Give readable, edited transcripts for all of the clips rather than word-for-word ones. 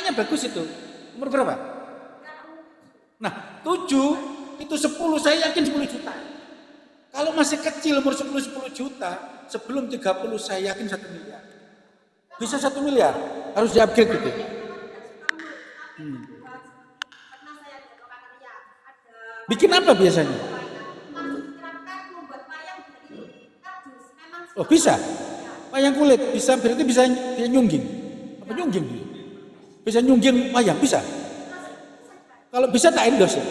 Makanya bagus itu. Umur berapa? Nah, 7 itu 10, saya yakin 10 juta. Kalau masih kecil umur 10 juta, sebelum 30 saya yakin 1 miliar. Bisa 1 miliar, harus di-upgrade gitu. Bikin apa biasanya? Oh bisa? Wayang kulit, bisa berarti bisa nyungging. Apa nyungging? Bisa nyungging wayang, bisa? Kalau bisa tak endorse ya.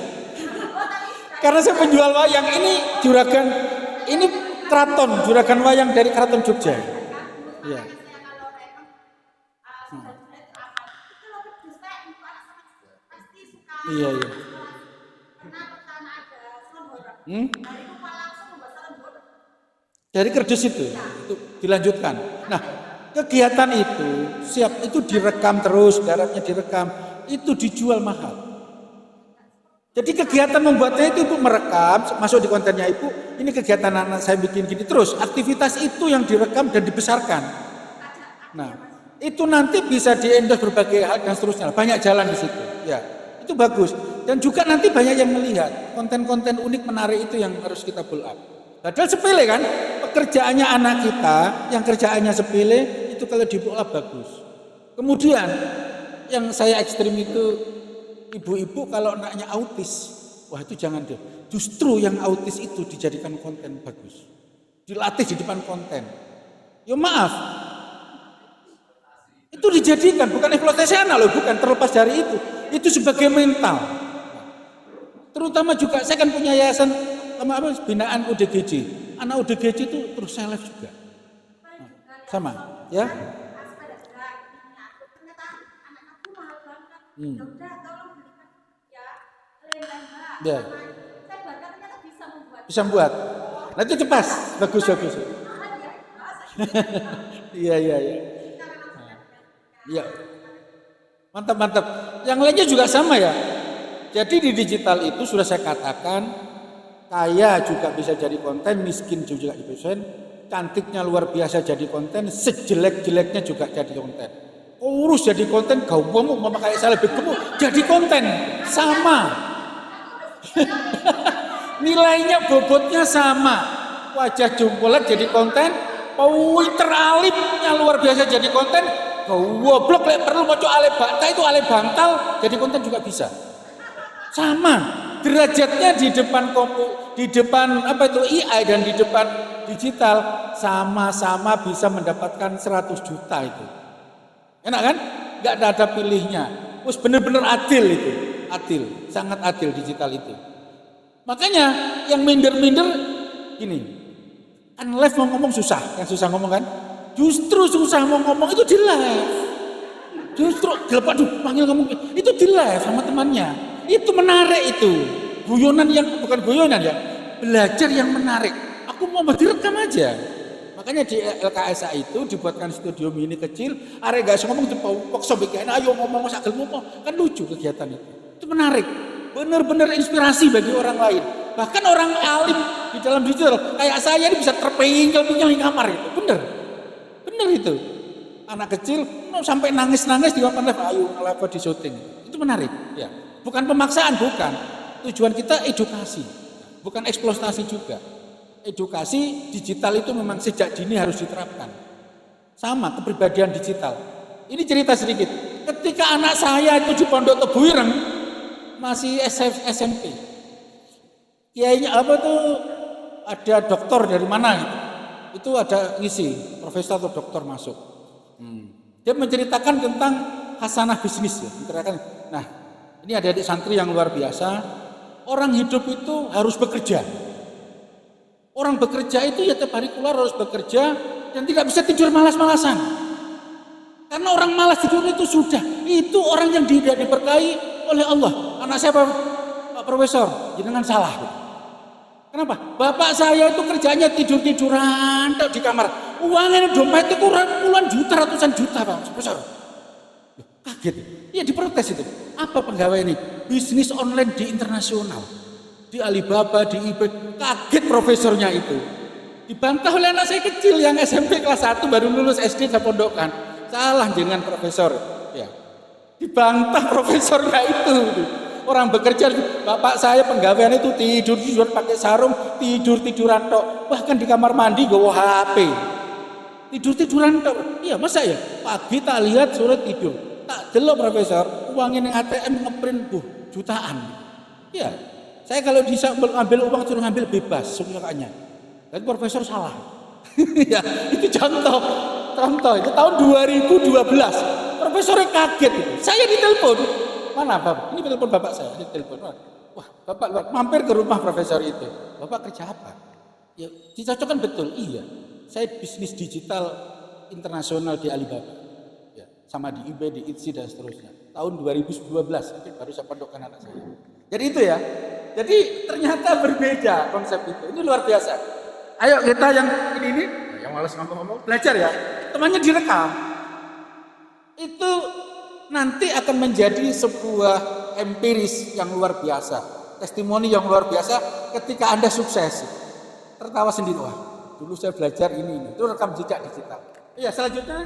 Karena saya penjual wayang, ini juragan, ini keraton, juragan wayang dari Keraton Jogja. Iya. Iya, iya. Dari kerdus itu dilanjutkan. Nah, kegiatan itu itu direkam terus, garamnya direkam, itu dijual mahal. Jadi kegiatan membuatnya itu Ibu merekam, masuk di kontennya Ibu, ini kegiatan anak saya bikin gini terus, aktivitas itu yang direkam dan dibesarkan. Nah, itu nanti bisa di-endorse berbagai hal dan seterusnya, banyak jalan di situ. Ya, itu bagus. Dan juga nanti banyak yang melihat konten-konten unik menarik itu yang harus kita pull up. Padahal sepele kan, pekerjaannya anak kita yang kerjaannya sepele itu kalau di pull up bagus. Kemudian yang saya ekstrim itu ibu-ibu kalau anaknya autis, wah itu jangan deh. Justru yang autis itu dijadikan konten bagus, dilatih di depan konten. Ya maaf, itu dijadikan bukan eksploitasi anak loh, bukan, terlepas dari itu sebagai mental. Terutama juga saya kan punya yayasan binaan UDGJ. Anak UDGJ itu terus seleb juga. Nah, sama, ya. Ya. Bisa membuat. Nah itu cepat, bagus. Iya. Iya. Mantap. Yang lainnya juga sama ya. Jadi di digital itu sudah saya katakan, kaya juga bisa jadi konten, miskin juga jadi konten, cantiknya luar biasa jadi konten, sejelek-jeleknya juga jadi konten. Kurus jadi konten, gawamu memakai saya lebih gemuk jadi konten, sama. Nilainya bobotnya sama, wajah jompolan jadi konten, pinter alimnya luar biasa jadi konten, goblok perlu mau ale bantal itu ale bantal jadi konten juga bisa. Sama, derajatnya di depan AI dan di depan digital sama-sama bisa mendapatkan 100 juta itu. Enak kan? Nggak ada pilihnya. Terus benar-benar adil itu, sangat adil digital itu. Makanya yang minder-minder gini, kan live mau ngomong susah, yang susah ngomong kan? Justru susah mau ngomong itu di live. Justru panggil ngomong itu di live sama temannya. Itu menarik itu. Guyonan yang bukan guyonan ya. Belajar yang menarik. Aku mau direkam aja. Makanya di LKSA itu dibuatkan studio mini kecil. Arek gak ngomong itu paksa bikin ayo ngomong sak ngomong. Kan lucu kegiatan itu. Itu menarik. Benar-benar inspirasi bagi orang lain. Bahkan orang alim di dalam digital kayak saya ini bisa terpinggil-pinggil di kamar itu. Bener itu. Anak kecil sampai nangis-nangis di papan live, ayo live di syuting. Itu menarik, ya. Bukan pemaksaan, bukan. Tujuan kita edukasi, bukan eksploitasi juga. Edukasi digital itu memang sejak dini harus diterapkan. Sama kepribadian digital. Ini cerita sedikit. Ketika anak saya itu di Pondok Tebu Ireng, masih SMP. Kiainya ada dokter dari mana gitu. Itu ada ngisi, profesor atau dokter masuk. Dia menceritakan tentang hasanah bisnis ya. Menceritakan, nah ini ada adik santri yang luar biasa. Orang hidup itu harus bekerja. Orang bekerja itu ya tiap hari keluar harus bekerja dan tidak bisa tidur malas-malasan. Karena orang malas tidur itu sudah. Itu orang yang tidak diberkahi oleh Allah. Anak saya Pak Profesor, jangan salah. Kenapa? Bapak saya itu kerjanya tidur-tiduran di kamar. Uangnya dompet itu puluhan juta, ratusan juta Pak Profesor. Kaget. Iya diprotes itu. Apa pegawai ini? Bisnis online di internasional. Di Alibaba, di eBay. Kaget profesornya itu. Dibantah oleh anak saya kecil yang SMP kelas 1 baru lulus SD saya pondokkan. Salah dengan profesor. Ya. Dibantah profesornya itu. Orang bekerja, bapak saya penggawaian itu tidur pakai sarung, tiduran tok. Bahkan di kamar mandi gue HP. Tiduran tok. Iya, masa ya? Pagi tak lihat, sore tidur. Tak delok profesor, uangin yang ATM ngeprint jutaan. Iya. Saya kalau bisa ngambil uang suruh ngambil bebas sukanya. Dan profesor salah. Ya, itu contoh itu tahun 2012. Profesornya kaget itu. Saya ditelepon. Mana Bapak? Ini telepon bapak saya, ditelepon. Wah, Bapak mampir ke rumah profesor itu. Bapak kerja apa? Ya, dicocokkan betul. Iya. Saya bisnis digital internasional di Alibaba. Ya, sama di eBay, di Etsy dan seterusnya. Tahun 2012 itu baru saya pondokkan anak saya. Jadi itu ya. Jadi ternyata berbeda konsep itu. Ini luar biasa. Ayo kita yang ini yang malas ngomong-ngomong belajar ya. Temannya direkam. Itu nanti akan menjadi sebuah empiris yang luar biasa, testimoni yang luar biasa ketika Anda sukses. Tertawa sendiri, wah dulu saya belajar ini itu rekam jejak digital. Iya, selanjutnya